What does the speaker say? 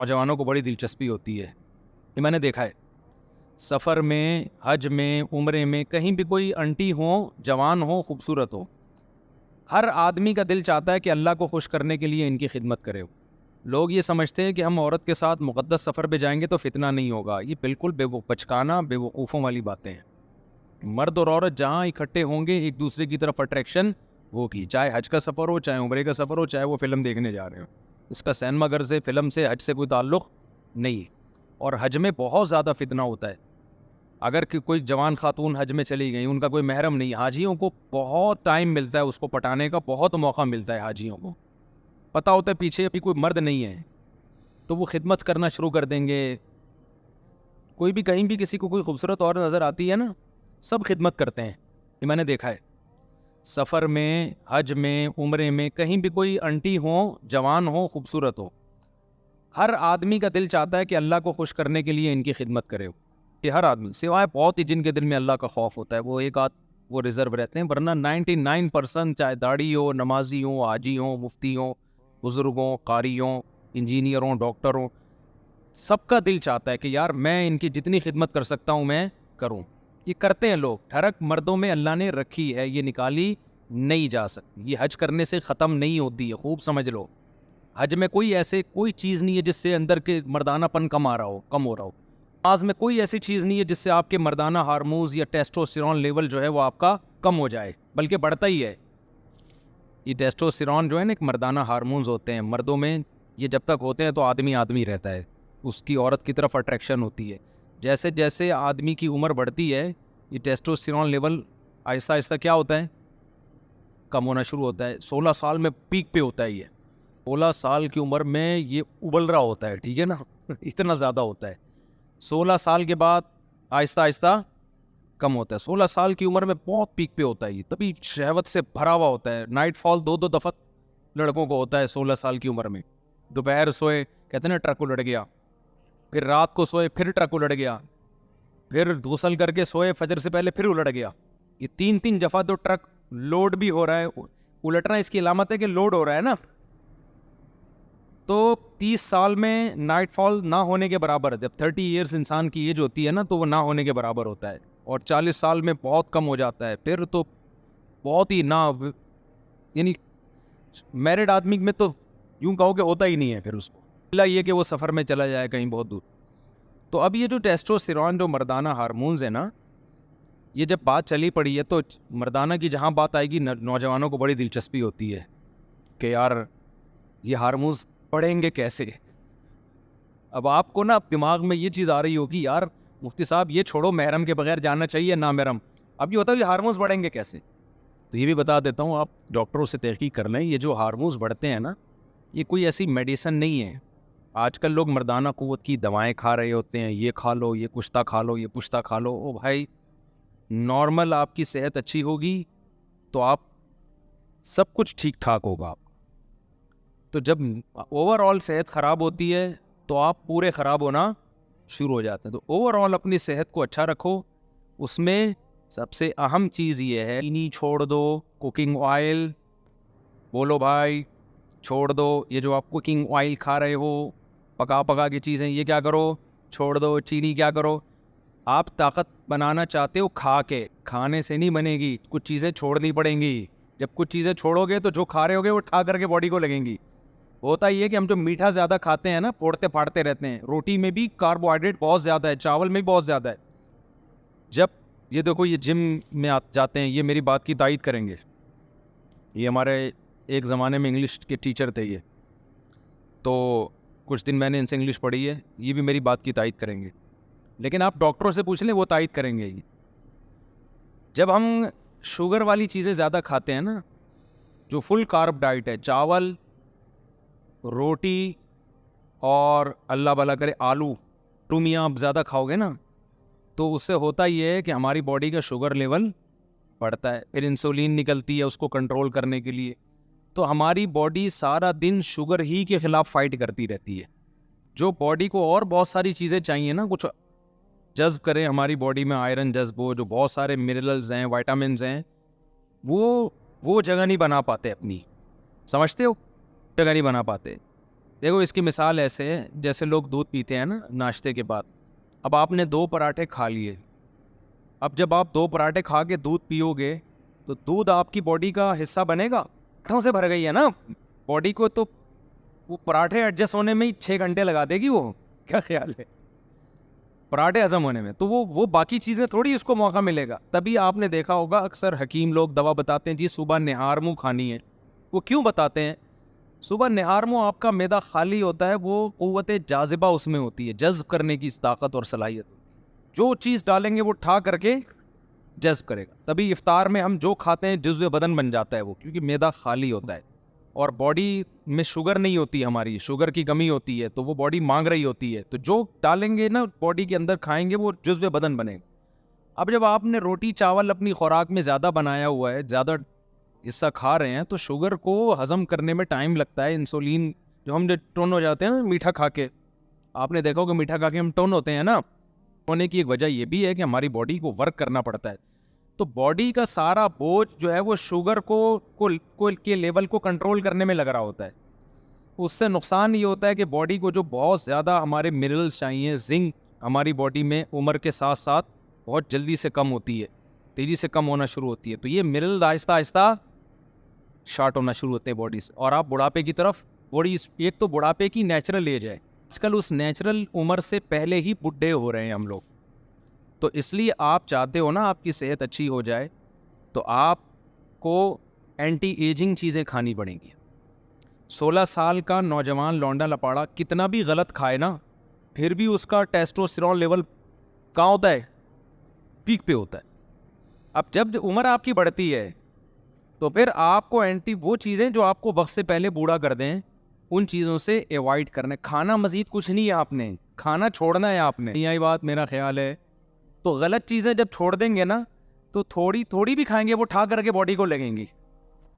नौजवानों को बड़ी दिलचस्पी होती है। ये मैंने देखा है। सफ़र में, हज में, उम्रे में, कहीं भी कोई आंटी हो, जवान हो, खूबसूरत हो, हर आदमी का दिल चाहता है कि अल्लाह को खुश करने के लिए इनकी खिदमत करे। लोग ये समझते हैं कि हम औरत के साथ मुक़द्दस सफ़र पे जाएंगे तो फितना नहीं होगा। ये बिल्कुल बचकाना बेवकूफ़ों वाली बातें हैं। मर्द और औरत जहाँ इकट्ठे होंगे, एक दूसरे की तरफ अट्रैक्शन होगी। चाहे हज का सफ़र हो, चाहे उम्रे का सफ़र हो, चाहे वो फ़िल्म देखने जा रहे हो। इसका सिनेमा घर से, फ़िल्म से, हज से कोई ताल्लुक़ नहीं है। और हज में बहुत ज़्यादा फितना होता है। अगर कोई जवान खातून हज में चली गई, उनका कोई महरम नहीं, हाजियों को बहुत टाइम मिलता है उसको पटाने का, बहुत मौका मिलता है हाजियों को। पता होता है पीछे अभी कोई मर्द नहीं है, तो वो खिदमत करना शुरू कर देंगे। कोई भी कहीं भी किसी को कोई खूबसूरत औरत नज़र आती है ना, सब खिदमत करते हैं। ये मैंने देखा है। सफ़र में, हज में, उम्रे में, कहीं भी कोई आंटी हो, जवान हो, खूबसूरत हो, हर आदमी का दिल चाहता है कि अल्लाह को खुश करने के लिए इनकी खिदमत करे। कि हर आदमी, सिवाय बहुत ही जिनके दिल में अल्लाह का खौफ होता है, वो एक आध वो रिजर्व रहते हैं, वरना 99% चाहे दाढ़ी हो, नमाजी हो, हाजी हो, मुफ्ती हो, बुजुर्ग हो, कारी हो, इंजीनियर हो, डॉक्टर हो, सबका दिल चाहता है कि यार मैं इनकी जितनी खिदमत कर सकता हूँ मैं करूँ। ये करते हैं लोग। ठरक मर्दों में अल्लाह ने रखी है, ये निकाली नहीं जा सकती। ये हज करने से ख़त्म नहीं होती है, खूब समझ लो। हज में कोई चीज़ नहीं है जिससे अंदर के मर्दानापन कम हो रहा हो। नमाज में कोई ऐसी चीज़ नहीं है जिससे आपके मर्दाना हार्मोन्स या टेस्टोस्टेरोन लेवल जो है वो आपका कम हो जाए, बल्कि बढ़ता ही है। ये टेस्टोस्टेरोन जो है ना, एक मर्दाना हार्मोन्स होते हैं मर्दों में। ये जब तक होते हैं तो आदमी आदमी रहता है, उसकी औरत की तरफ अट्रैक्शन होती है। जैसे जैसे आदमी की उम्र बढ़ती है, ये टेस्टोस्टेरोन लेवल आहिस्ता आहिस्ता क्या होता है, कम होना शुरू होता है। 16 साल में पीक पे होता है ये। 16 साल की उम्र में ये उबल रहा होता है, ठीक है ना इतना ज़्यादा होता है। 16 साल के बाद आहिस्ता आहिस्ता कम होता है। 16 साल की उम्र में बहुत पीक पे होता है ये, तभी शहवत से भरा हुआ होता है। नाइट फॉल दो दो दफा लड़कों को होता है 16 साल की उम्र में। दोपहर सोए, कहते हैं ना ट्रक उलट गया, फिर रात को सोए फिर ट्रक उलट गया, फिर गुसल करके सोए फजर से पहले फिर उलट गया। ये 3-3 दफा तो ट्रक लोड भी हो रहा है। उलटना इसकी अलामत है कि लोड हो रहा है ना। तो 30 साल में नाइटफॉल ना होने के बराबर, जब 30 ईयर्स इंसान की एज होती है ना, तो वो ना होने के बराबर होता है। और 40 साल में बहुत कम हो जाता है, फिर तो बहुत ही ना, यानी मैरिड आदमी में तो यूं कहो कि होता ही नहीं है फिर उसको। अगला ये कि वो सफ़र में चला जाए कहीं बहुत दूर। तो अब ये जो टेस्टोस्टेरोन जो मर्दाना हार्मोन्स है ना, ये जब बात चली पड़ी है तो मर्दाना की जहाँ बात आएगी, नौजवानों को बड़ी दिलचस्पी होती है कि यार ये हार्मोन्स बढ़ेंगे कैसे। अब आपको ना दिमाग में ये चीज़ आ रही होगी, यार मुफ्ती साहब ये छोड़ो, महरम के बगैर जाना चाहिए ना महरम। अब ये होता है ये हार्मोन्स बढ़ेंगे कैसे। तो ये भी बता देता हूँ, आप डॉक्टरों से तहकीक कर लें। ये जो हार्मोन्स बढ़ते हैं ना, ये कोई ऐसी मेडिसिन नहीं है। आजकल लोग मर्दाना क़ुव्वत की दवाएं खा रहे होते हैं, ये खा लो, ये कुश्ता खा लो, ये पुश्ता खा लो। ओ भाई, नॉर्मल आपकी सेहत अच्छी होगी तो आप सब कुछ ठीक ठाक होगा। तो जब ओवरऑल सेहत ख़राब होती है तो आप पूरे ख़राब होना शुरू हो जाते हैं। तो ओवरऑल अपनी सेहत को अच्छा रखो। उसमें सबसे अहम चीज़ ये है, चीनी छोड़ दो, कुकिंग ऑयल, बोलो भाई छोड़ दो। ये जो आप कुकिंग ऑयल खा रहे हो, पका पका की चीज़ें, ये क्या करो, छोड़ दो। चीनी क्या करो, आप ताकत बनाना चाहते हो खा के, खाने से नहीं बनेगी, कुछ चीज़ें छोड़नी पड़ेंगी। जब कुछ चीज़ें छोड़ोगे तो जो खा रहे होगे वो ठा करके बॉडी को लगेंगी। होता ही है कि हम जो मीठा ज़्यादा खाते हैं ना, फोड़ते फाड़ते रहते हैं। रोटी में भी कार्बोहाइड्रेट बहुत ज़्यादा है, चावल में भी बहुत ज़्यादा है। जब ये देखो, ये जिम में जाते हैं, ये मेरी बात की तायद करेंगे। ये हमारे एक ज़माने में इंग्लिश के टीचर थे ये, तो कुछ दिन मैंने इनसे इंग्लिश पढ़ी है, ये भी मेरी बात की तायद करेंगे। लेकिन आप डॉक्टरों से पूछ लें, वो तायद करेंगे ही। जब हम शुगर वाली चीज़ें ज़्यादा खाते हैं ना, जो फुल कार्ब डाइट है, चावल, रोटी और अल्लाह भला करे आलू, टूमियाँ आप ज़्यादा खाओगे ना, तो उससे होता ये है कि हमारी बॉडी का शुगर लेवल बढ़ता है। फिर इंसुलिन निकलती है उसको कंट्रोल करने के लिए। तो हमारी बॉडी सारा दिन शुगर ही के ख़िलाफ़ फाइट करती रहती है। जो बॉडी को और बहुत सारी चीज़ें चाहिए ना, कुछ जज़्ब करें हमारी बॉडी में, आयरन जज़्ब हो, जो बहुत सारे मिनरल्स हैं, विटामिन्स हैं, वो जगह नहीं बना पाते अपनी। समझते हो? जगह नहीं बना पाते। देखो इसकी मिसाल ऐसे है, जैसे लोग दूध पीते हैं ना नाश्ते के बाद। अब आपने 2 पराठे खा लिए। अब जब आप 2 पराठे खा के दूध पियोगे तो दूध आपकी बॉडी का हिस्सा बनेगा? पराठों से भर गई है ना बॉडी को, तो वो पराठे एडजस्ट होने में ही 6 घंटे लगा देगी वो। क्या ख्याल है? पराठे हजम होने में, तो वो बाकी चीज़ें थोड़ी उसको मौका मिलेगा। तभी आपने देखा होगा अक्सर हकीम लोग दवा बताते हैं जी सुबह निहार मुँह खानी है। वो क्यों बताते हैं? सुबह निहार मुँह आपका मैदा खाली होता है, वो क़ुव्वत जाज़िबा उसमें होती है, जज्ब करने की ताकत और सलाहियत होती है। जो चीज़ डालेंगे वो ठा करके जज्ब करेगा। तभी इफ्तार में हम जो खाते हैं जुज़्व बदन बन जाता है वो, क्योंकि मैदा खाली होता है और बॉडी में शुगर नहीं होती, हमारी शुगर की कमी होती है, तो वो बॉडी मांग रही होती है। तो जो डालेंगे ना बॉडी के अंदर खाएंगे वो जुज़्व बदन बनेगा। अब जब आपने रोटी चावल अपनी खुराक में ज़्यादा बनाया हुआ है, ज़्यादा हिस्सा खा रहे हैं, तो शुगर को हज़म करने में टाइम लगता है। इंसुलिन जो हम टोन हो जाते हैं ना मीठा खा के, आपने देखा होगा मीठा खा के हम टोन होते हैं ना, होने की एक वजह ये भी है कि हमारी बॉडी को वर्क करना पड़ता है। तो बॉडी का सारा बोझ जो है वो शुगर को के लेवल को कंट्रोल करने में लग रहा होता है। उससे नुकसान ये होता है कि बॉडी को जो बहुत ज़्यादा हमारे मिनरल्स चाहिए, जिंक हमारी बॉडी में उम्र के साथ साथ बहुत जल्दी से कम होती है, तेज़ी से कम होना शुरू होती है। तो ये मिनरल आहिस्ता आहिस्ता शॉर्ट होना शुरू होते हैं बॉडी से, और आप बुढ़ापे की तरफ, बॉडी एक तो बुढ़ापे की नेचुरल एज है आजकल, उस नेचुरल उम्र से पहले ही बुढ़े हो रहे हैं हम लोग। तो इसलिए आप चाहते हो ना आपकी सेहत अच्छी हो जाए, तो आपको एंटी एजिंग चीज़ें खानी पड़ेंगी। 16 साल का नौजवान लौंडा लपाड़ा कितना भी गलत खाए ना, फिर भी उसका टेस्टोस्टेरोन लेवल कहाँ होता है? पीक पे होता है। अब जब उम्र आपकी बढ़ती है तो फिर आपको वो चीज़ें जो आपको वक्त से पहले बूढ़ा कर दें, उन चीज़ों से अवॉइड करना है। खाना मजीद कुछ नहीं है, आपने खाना छोड़ना है आपने। यही बात मेरा ख्याल है। तो गलत चीज़ें जब छोड़ देंगे ना, तो थोड़ी थोड़ी भी खाएंगे वो ठा करके बॉडी को लगेंगी।